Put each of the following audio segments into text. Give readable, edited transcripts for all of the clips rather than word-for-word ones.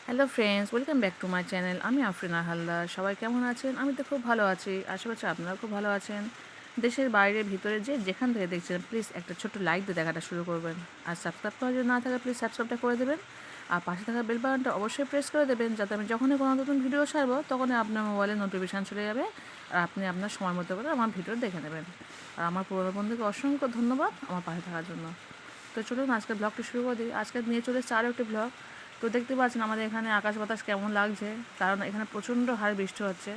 Hello friends, welcome back to my channel. আমি আফরিনা হালদার। সবাই কেমন আছেন? আমি তো খুব ভালো আছি। আশা করছি আপনারাও খুব ভালো আছেন। দেশের বাইরে ভিতরে যেখান থেকে দেখছেন, প্লিজ একটা ছোট্ট লাইক দিয়ে দেখাটা শুরু করবেন। আর সাবস্ক্রাইব করা যদি না থাকে, প্লিজ সাবস্ক্রাইবটা করে দেবেন। আর পাশে থাকা বেল বাটনটা অবশ্যই প্রেস করে দেবেন, যাতে আমি যখনই কোনো নতুন ভিডিও ছাড়বো তখনই আপনার মোবাইলে নোটিফিকেশান চলে যাবে আর আপনি আপনার সময় মতো করে আমার ভিডিও দেখে নেবেন। আর আমার পুরোনো বন্ধুকে অসংখ্য ধন্যবাদ আমার পাশে থাকার জন্য। তো চলুন আজকের ব্লগটি শুরু করে দিই। আজকে নিয়ে চলে এসেছে আরও একটি ব্লগ। তো দেখতে পাচ্ছেন আমাদের এখানে আকাশ বাতাস কেমন লাগছে, কারণ এখানে প্রচণ্ড হারে বৃষ্টি হচ্ছে।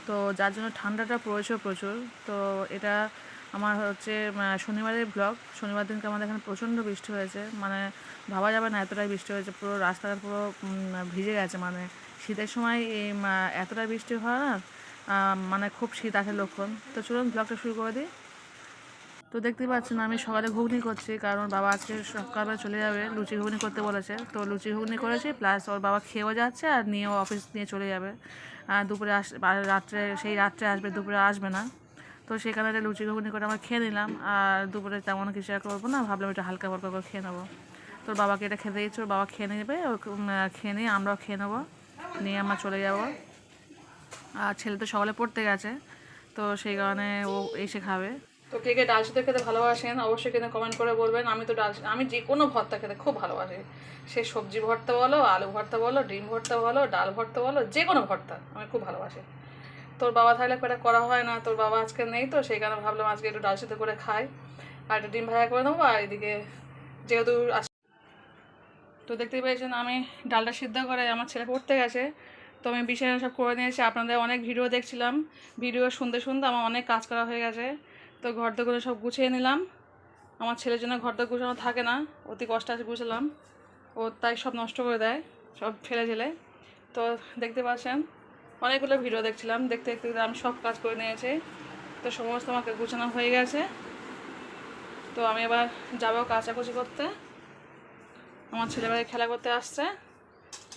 তো যার জন্য ঠান্ডাটা পড়েছে প্রচুর। তো এটা আমার হচ্ছে শনিবারের ব্লগ। শনিবার দিনকে আমাদের এখানে প্রচণ্ড বৃষ্টি হয়েছে, মানে ভাবা যাবে না এতটাই বৃষ্টি হয়েছে। পুরো রাস্তাঘাট পুরো ভিজে গেছে। মানে শীতের সময় এই এতটাই বৃষ্টি হয় না, মানে খুব শীত আসার লক্ষণ। তো চলুন ব্লগটা শুরু করে দিই। তো দেখতেই পাচ্ছেন আমি সকালে ঘুগনি করছি, কারণ বাবা আজকে সকালবেলা চলে যাবে, লুচি ঘুগনি করতে বলেছে। তো লুচি ঘুগনি করেছি, প্লাস ওর বাবা খেয়েও যাচ্ছে আর নিয়েও অফিস নিয়ে চলে যাবে। দুপুরে রাত্রে রাত্রে আসবে, দুপুরে আসবে না। তো সেখানে একটা লুচি ঘুগনি করে আমরা খেয়ে নিলাম। আর দুপুরে তেমন কিছু আর করবো না, ভাবলাম এটা হালকা পাতলা করে খেয়ে নেবো। তোর বাবাকে এটা খেতে দিচ্ছে, ওর বাবা খেয়ে নেবে। খেয়ে নিয়ে আমরাও খেয়ে নেবো, নিয়ে আমরা চলে যাবো। আর ছেলে তো সকালে পড়তে গেছে, তো সেই কারণে ও এসে খাবে। তো কে কে ডাল সিদ্ধ খেতে ভালোবাসেন অবশ্যই কিন্তু কমেন্ট করে বলবেন। আমি তো আমি যে কোনো ভর্তা খেতে খুব ভালোবাসি। সে সবজি ভর্তা বলো, আলু ভর্তা বলো, ডিম ভর্তা বলো, ডাল ভর্তা বলো, যে কোনো ভর্তা আমি খুব ভালোবাসি। তোর বাবা থাকলে এটা করা হয় না, তোর বাবা আজকে নেই, তো সেই কারণে ভাবলাম আজকে একটু ডাল সিদ্ধ করে খাই আর একটু ডিম ভাজা করে নেবো। আর এদিকে যেহেতু তো দেখতেই পেয়েছেন আমি ডালটা সিদ্ধ করে আমার ছেলে পড়তে গেছে, তো আমি বিছানা সব করে নিয়েছি। আপনাদের অনেক ভিডিও দেখছিলাম, ভিডিও শুনতে শুনতে আমার অনেক কাজ করা হয়ে গেছে। তো ঘরদোরগুলো সব গুছিয়ে নিলাম। আমার ছেলের জন্য ঘরদোর গুছানো থাকে না, অতি কষ্ট আছে গুছালাম। ও তাই সব নষ্ট করে দেয়, সব ফেলে ঝেলে। তো দেখতে পাচ্ছেন অনেকগুলো ভিডিও দেখছিলাম, দেখতে দেখতে আমি সব কাজ করে নিয়েছি। তো সমস্ত আমাকে গুছানো হয়ে গেছে। তো আমি এবার যাবো কাচাকুচি করতে। আমার ছেলেমেয়ে খেলা করতে আসছে,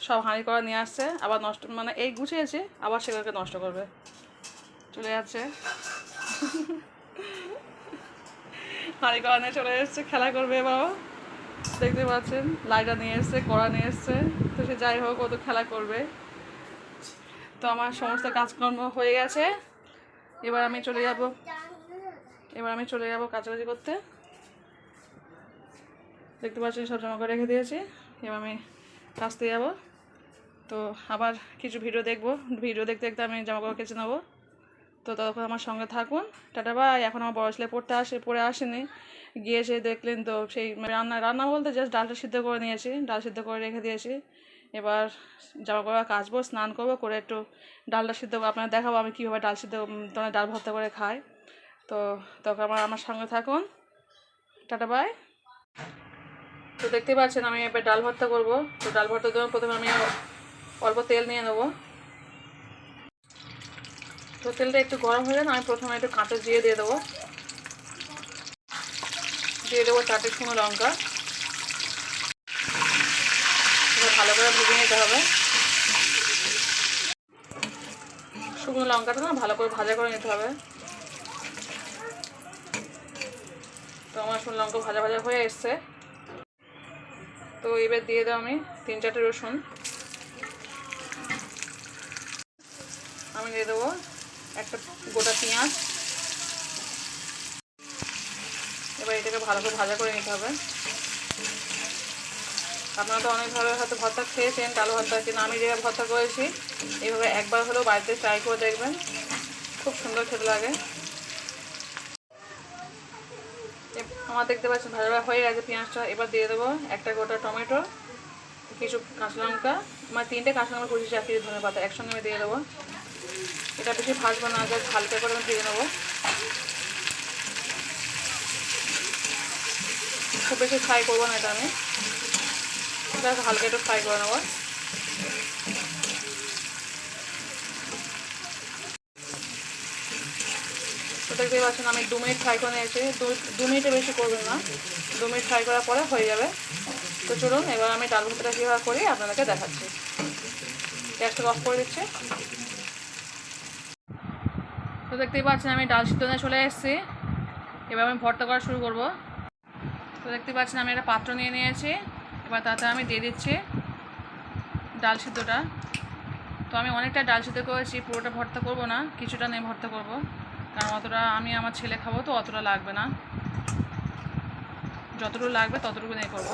সব হাঁড়ি করা নিয়ে আসছে, আবার নষ্ট, মানে এই গুছিয়েছে আবার সেগুলোকে নষ্ট করবে, চলে যাচ্ছে। হাঁড়ি করা নিয়ে চলে এসছে, খেলা করবে বাবা। দেখতে পাচ্ছেন লাইটা নিয়ে এসছে, কড়া নিয়ে এসছে। তো সে যাই হোক, ও তো খেলা করবে। তো আমার সমস্ত কাজকর্ম হয়ে গেছে। এবার আমি চলে যাব কাচাকুচি করতে। দেখতে পাচ্ছেন সব জামা করে রেখে দিয়েছি, এবার আমি কাচতে যাবো। তো আবার কিছু ভিডিও দেখবো, ভিডিও দেখতে দেখতে আমি জামা কাপড় কেচে নেবো। তো ততক্ষণ আমার সঙ্গে থাকুন। Tata bye. এখন আমার বড় ছেলে পড়ে আসেনি, গিয়েছে দেখলেন তো। সেই রান্না বলতে জাস্ট ডালটা সিদ্ধ করে নিয়েছি, ডাল সিদ্ধ করে রেখে দিয়েছি। এবার জামা কাপড় কাচবো, স্নান করবো, করে একটু ডালটা সিদ্ধ আপনার দেখাবো আমি কীভাবে ডাল সিদ্ধ তোমার ডাল ভর্তা করে খাই। তো তখন আমার সঙ্গে থাকুন। Tata bye. তো দেখতে পাচ্ছেন আমি এবার ডাল ভর্তা করবো। তো ডাল ভর্তার জন্য প্রথমে আমি অল্প তেল নিয়ে নেবো। তো তেলটা একটু গরম হয়ে গেলে আমি প্রথমে একটু কাঁচা জিরে দিয়ে দেবো, 4টে শুকনো লঙ্কা। এবার ভালো করে ভেজে নিতে হবে। শুকনো লঙ্কাটা না ভালো করে ভাজা করে নিতে হবে। তো আমার শুকনো লঙ্কা ভাজা ভাজা হয়ে এসছে। তো এবার দিয়ে দেবো আমি 3-4টে রসুন। আমি দিয়ে দেবো একটা গোটা পেঁয়াজ। এবার এটাকে ভালো করে ভাজা করে নিতে হবে। আপনারা তো অনেকভাবে হয়তো ভর্তা খেয়েছেন, ডাল ভর্তা, কিন্তু আমি যেভাবে ভর্তা করেছি এইভাবে একবার হলেও বাড়িতে ট্রাই করে দেখবেন, খুব সুন্দর খেতে লাগে। আমার দেখতে পাচ্ছেন ভাজা ভাজা হয়ে গেছে পেঁয়াজটা। এবার দিয়ে দেবো একটা গোটা টমেটো, কিছু কাঁচা লঙ্কা, মানে 3টে কাঁচা লঙ্কা কুচিয়েছি, আর কিছু ধনেপাতা একসঙ্গে আমি দিয়ে দেবো। এটা বেশি ভাজবো না, জাস্ট হালকা করে আমি দিয়ে নেবো, খুব বেশি ফ্রাই করবো না এটা আমি, জাস্ট হালকা একটু ফ্রাই করে নেবো। তো দেখতেই পাচ্ছেন আমি 2 মিনিট ফ্রাই করে নিয়েছি। 2 মিনিটের বেশি করবেন না, 2 মিনিট ফ্রাই করার পরে হয়ে যাবে। তো চলুন এবার আমি ডাল ভর্তাটা কীভাবে করি আপনাদেরকে দেখাচ্ছি। গ্যাসটা অফ করে দিচ্ছি। তো দেখতেই পাচ্ছেন আমি ডাল সিদ্ধ নিয়ে চলে এসেছি। এবার আমি ভর্তা করা শুরু করব। তো দেখতে পাচ্ছেন আমি একটা পাত্র নিয়ে নিয়েছি। এবার তাতে আমি দিয়ে দিচ্ছি ডাল সিদ্ধটা। তো আমি অনেকটা ডাল সিদ্ধ করেছি, পুরোটা ভর্তা করব না, কিছুটা নিয়ে ভর্তা করব, কারণ অতটা আমি আমার ছেলে খাবো তো অতটা লাগবে না, যতটুকু লাগবে ততটুকু নিয়ে করবো।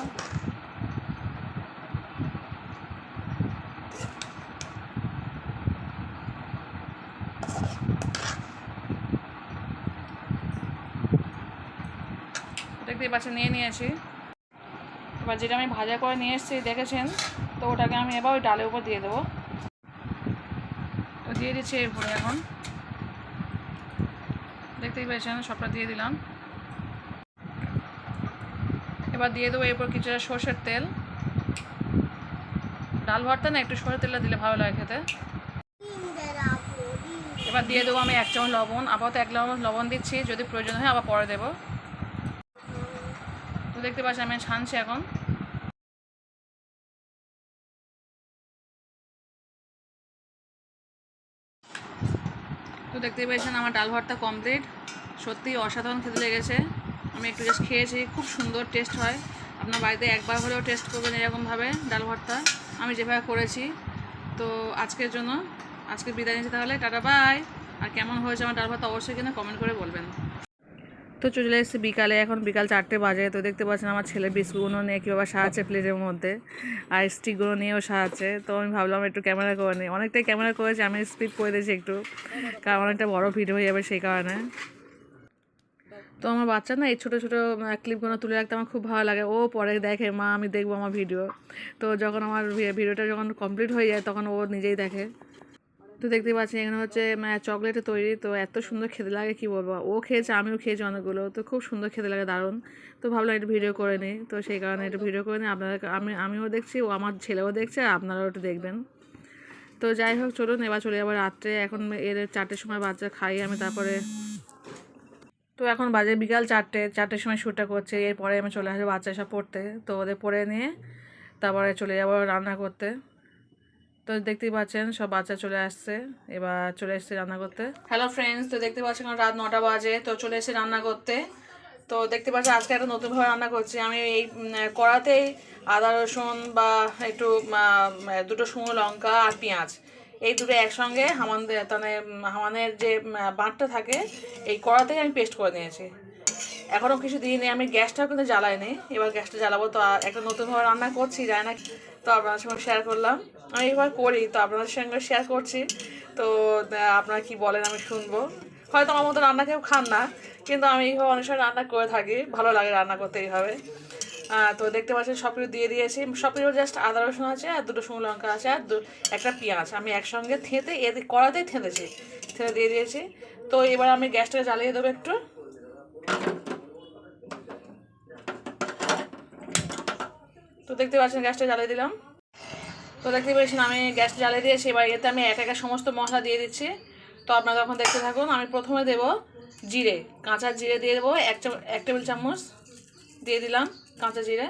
দেখতেই পাচ্ছেন নিয়ে নিয়েছি। এবার যেটা আমি ভাজা করে নিয়ে এসেছি দেখেছেন, তো ওটাকে আমি এবার ওই ডালের উপর দিয়ে দেবো। তো দিয়ে দিচ্ছি এরপরে, এখন দেখতেই পেয়েছেন সবটা দিয়ে দিলাম। এবার দিয়ে দেবো এরপর কিছুটা সর্ষের তেল। ডাল ভর্তা না একটু সর্ষের তেলটা দিলে ভালো লাগে খেতে। এবার দিয়ে দেবো আমি 1 চামচ লবণ, আপাতত 1 চামচ লবণ দিচ্ছি, যদি প্রয়োজন হয় আবার পরে দেবো। তো দেখতে পাচ্ছি আমি ছানছি এখন। তো দেখতেই পেয়েছেন আমার ডাল ভর্তা কমপ্লিট। সত্যি অসাধারণ খেতে লেগেছে। আমি একটু জাস্ট খেয়েছি, খুব সুন্দর টেস্ট হয়। আপনার বাড়িতে একবার হলেও টেস্ট করবেন এরকমভাবে ডাল ভর্তা, আমি যেভাবে করেছি। তো আজকে বিদায় নিচ্ছি তাহলে, টাটা বাই। আর কেমন হয়েছে আমার ডাল ভর্তা অবশ্যই কিন্তু কমেন্ট করে বলবেন। তো চলে এসেছি বিকালে, এখন বিকাল 4টে বাজে। তো দেখতে পাচ্ছেন আমার ছেলে বিস্কুটগুলো নিয়ে কীভাবে সাজাচ্ছে প্লেটের মধ্যে, আর স্টিকগুলো নিয়েও সাজাচ্ছে। তো আমি ভাবলাম একটু ক্যামেরা করে নিই, অনেকটাই ক্যামেরা করেছি, আমি স্পিড করে দিয়েছি একটু, কারণ অনেকটা বড় ভিডিও হয়ে যাবে সেই কারণে। তো আমার বাচ্চা না এই ছোটো ছোটো ক্লিপগুলো তুলে রাখতে আমার খুব ভালো লাগে। ও পরে দেখে মা আমি দেখবো আমার ভিডিও, তো যখন আমার ভিডিওটা যখন কমপ্লিট হয়ে যায় তখন ও নিজেই দেখে। তো দেখতে পাচ্ছি এখানে হচ্ছে চকলেটে তৈরি, তো এত সুন্দর খেতে লাগে কি বলবো। ও খেয়েছে, আমিও খেয়েছি অনেকগুলো, তো খুব সুন্দর খেতে লাগে, দারুণ। তো ভাবলাম একটু ভিডিও করে নিই, তো সেই কারণে একটু ভিডিও করে নিই আপনাদের। আমিও দেখছি, ও আমার ছেলেও দেখছে, আপনারাও একটু দেখবেন। তো যাই হোক চলুন, এবার চলে যাবো রাত্রে। এখন এর 4টের সময় বাচ্চা খাই আমি, তারপরে তো এখন বাজে বিকাল 4টের সময় শ্যুটটা করছে। এরপরে আমি চলে আসবো বাচ্চা সব পড়তে, তো ওদের পড়ে নিয়ে তারপরে চলে যাবো রান্না করতে। তো দেখতেই পাচ্ছেন সব বাচ্চা চলে আসছে, এবার চলে এসেছে রান্না করতে। হ্যালো ফ্রেন্ডস, তো দেখতে পাচ্ছেন রাত 9টা বাজে, তো চলে এসেছে রান্না করতে। তো দেখতে পাচ্ছেন আজকে একটা নতুনভাবে রান্না করছি আমি। এই কড়াতেই আদা রসুন বা একটু 2টো শুকনো লঙ্কা আর পেঁয়াজ, এই দুটো একসঙ্গে হামানের যে বাঁটটা থাকে এই কড়াতেই আমি পেস্ট করে নিয়েছি। এখনও কিছু দিইনি, আমি গ্যাসটাও কিন্তু জ্বালাইনি, এবার গ্যাসটা জ্বালাবো। তো একটা নতুনভাবে রান্না করছি, জানি না, তো আপনাদের সঙ্গে শেয়ার করলাম। আমি এবার করি তো আপনাদের সঙ্গে শেয়ার করছি। তো আপনারা কি বলেন আমি শুনবো। হয়তো আমার মতো রান্না কেউ খান না, কিন্তু আমি এইভাবে অনেক সময় রান্না করে থাকি, ভালো লাগে রান্না করতে এইভাবে। তো দেখতে পাচ্ছেন সব কিছু দিয়ে দিয়েছি, সব কিছু জাস্ট আদা রসুন আছে আর 2টো শুকনো লঙ্কা আছে আর একটা পেঁয়াজ আমি একসঙ্গে কড়াতেই থেঁতেছি, থেঁতে দিয়ে দিয়েছি। তো এবার আমি গ্যাসটাকে জ্বালিয়ে দেবো একটু। তো দেখতে পাচ্ছেন গ্যাসটা জ্বালিয়ে দিলাম। তো দেখতে পেয়েছেন আমি গ্যাসটা জ্বালিয়ে দিয়েছি, এবার এতে আমি একা সমস্ত মশলা দিয়ে দিচ্ছি। তো আপনারা তখন দেখতে থাকুন। আমি প্রথমে দেবো জিরে, কাঁচা জিরে দিয়ে দেবো 1 টেবিল চামচ দিয়ে দিলাম কাঁচা জিরে।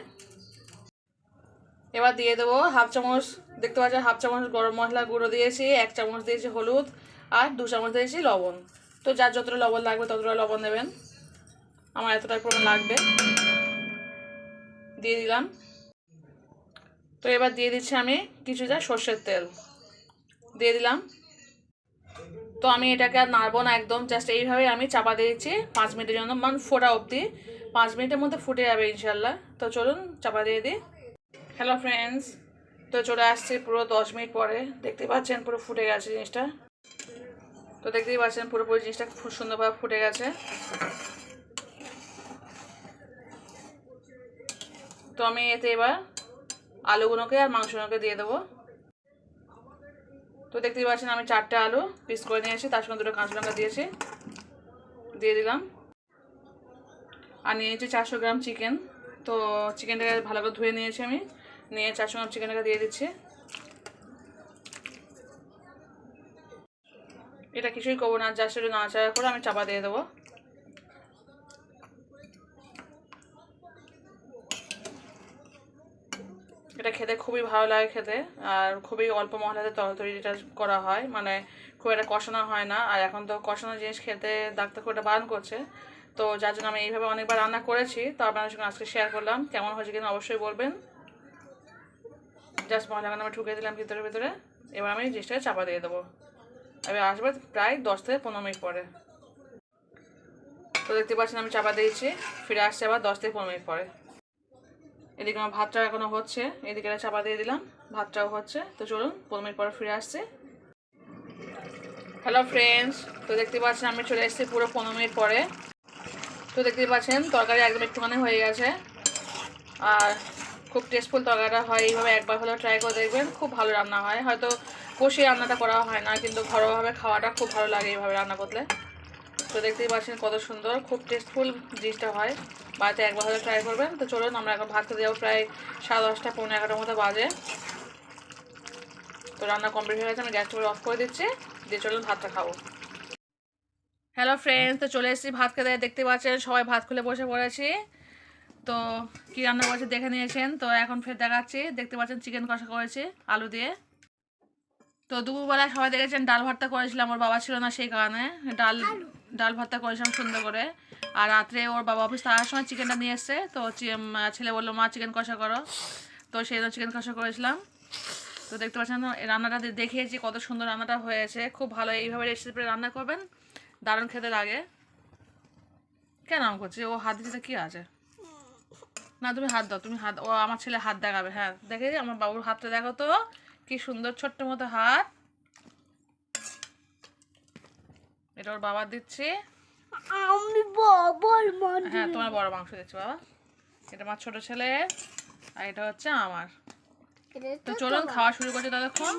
এবার দিয়ে দেবো 1/2 চামচ, দেখতে পাচ্ছেন 1/2 চামচ গরম মশলা গুঁড়ো দিয়েছি, 1 চামচ দিয়েছি হলুদ আর 2 চামচ দিয়েছি লবণ। তো যার যতটা লবণ লাগবে ততটা লবণ দেবেন, আমার এতটাই পরিমাণ লাগবে, দিয়ে দিলাম। তো এবার দিয়ে দিচ্ছি আমি কিছুটা সর্ষের তেল দিয়ে দিলাম। তো আমি এটাকে আর নাড়বো না, একদম জাস্ট এইভাবেই আমি চাপা দিয়েছি 5 মিনিটের জন্য, মানে ফোটা অবধি। 5 মিনিটের মধ্যে ফুটে যাবে ইনশাল্লাহ। তো চলুন চাপা দিয়ে দিই। হ্যালো ফ্রেন্ডস, তো চলে আসছি পুরো 10 মিনিট পরে, দেখতে পাচ্ছেন পুরো ফুটে গেছে জিনিসটা। তো দেখতেই পাচ্ছেন পুরোপুরি জিনিসটা খুব সুন্দরভাবে ফুটে গেছে। তো আমি এতে এবার আলুগুলোকে আর মাংসগুলোকে দিয়ে দেবো। তো দেখতেই পাচ্ছেন আমি 4টে আলু পিস করে নিয়েছি, তার সঙ্গে 2টো কাঁচা লঙ্কা দিয়েছি, দিয়ে দিলাম। আর নিয়েছি 400 গ্রাম চিকেন। তো চিকেনটাকে ভালো করে ধুয়ে নিয়েছি আমি, নিয়ে 400 গ্রাম চিকেনটাকে দিয়ে দিচ্ছি। এটা কিছুই করবো না, জাস্ট একটু নাড়াচাড়া করে আমি চাপা দিয়ে দেবো। এটা খেতে খুবই ভালো লাগে খেতে, আর খুবই অল্প মশলাতে তরকারিটা করা হয়, মানে খুব একটা কষানো হয় না। আর এখন তো কষানো জিনিস খেতে ডাক্তার খুব একটা বারণ করছে, তো যার জন্য আমি এইভাবে অনেকবার রান্না করেছি। তো আপনাদের সঙ্গে আজকে শেয়ার করলাম, কেমন হয়েছে কিনা অবশ্যই বলবেন। জাস্ট মশলাখানা আমি ঢুকিয়ে দিলাম ভিতরে ভিতরে। এবার আমি জিনিসটাকে চাপা দিয়ে দেবো। আমি আসবো প্রায় 10 থেকে 15 মিনিট পরে। তো দেখতে পাচ্ছেন আমি চাপা দিয়েছি, ফিরে আসছে আবার 10 থেকে 15 মিনিট পরে। এদিকে আমার ভাতটা এখনো হচ্ছে, এদিকে চাপা দিয়ে দিলাম, ভাতটাও হচ্ছে। তো চলুন 15 মিনিট পরে ফিরে আসছে। হ্যালো ফ্রেন্ডস, তো দেখতে পাচ্ছেন আমি চলে এসেছি পুরো 15 মিনিট পরে। তো দেখতে পাচ্ছেন তরকারি একদম একটুখানি হয়ে গেছে। আর খুব টেস্টফুল তরকারিটা হয়, এইভাবে একবার হলেও ট্রাই করে দেখবেন, খুব ভালো রান্না হয়। হয়তো কষিয়ে রান্নাটা করা হয় না, কিন্তু ঘরোয়াভাবে খাওয়াটা খুব ভালো লাগে এইভাবে রান্না করলে। তো দেখতেই পাচ্ছেন কত সুন্দর, খুব টেস্টফুল জিনিসটা হয়। বাড়িতে একবার হলে ট্রাই করবেন। তো চলুন আমরা এখন ভাত খেতে যাবো, প্রায় 10:30 পৌনে 11টার মতো বাজে। তো রান্না কমপ্লিট হয়ে গেছে, আমি গ্যাসটা অফ করে দিচ্ছি, দিয়ে চলুন ভাতটা খাবো। হ্যালো ফ্রেন্ডস, তো চলে এসেছি ভাত খেতে। দেখতে পাচ্ছেন সবাই ভাত খুলে বসে পড়েছি। তো কী রান্না করেছি দেখে নিয়েছেন, তো এখন ফের দেখাচ্ছি। দেখতে পাচ্ছেন চিকেন কষা করেছি আলু দিয়ে। তো দুপুরবেলায় সবাই দেখেছেন ডাল ভর্তা করেছিলাম, ওর বাবা ছিল না সেই কারণে ডাল ভর্তা করেছিলাম সুন্দর করে। আর রাত্রে ওর বাবা অফিস আসার সময় চিকেনটা নিয়ে এসছে, তো ছেলে বললো মা চিকেন কষা করো, তো সেই জন্য চিকেন কষা করেছিলাম। তো দেখতে পাচ্ছেন রান্নাটা দেখিয়েছি কত সুন্দর রান্নাটা হয়েছে, খুব ভালো। এইভাবে রেসিপি রান্না করবেন, দারুণ খেতে লাগে। কেন আম করছি, ও হাত দিতে কি আছে? না তুমি হাত দাও, তুমি হাত, ও আমার ছেলে হাত দেখাবে। হ্যাঁ দেখে আমার বাবুর হাতটা দেখো তো, কি সুন্দর ছোট্ট মতো হাত। এটা ওর বাবা দিচ্ছি। হ্যাঁ তোমার বড় মাংস দিচ্ছি বাবা, এটা আমার ছোট ছেলে, আর এটা হচ্ছে আমার। তো চলুন খাওয়া শুরু করছি ততক্ষণ,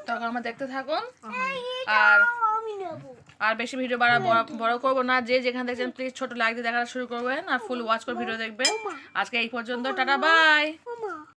তখন আমরা দেখতে থাকুন। আর বেশি ভিডিও বড় করবো না। যে যেখানে দেখছেন প্লিজ ছোট লাইক দিয়ে দেখা শুরু করবেন, আর ফুল ওয়াচ করে ভিডিও দেখবেন। আজকে এই পর্যন্ত, টাটা বাই।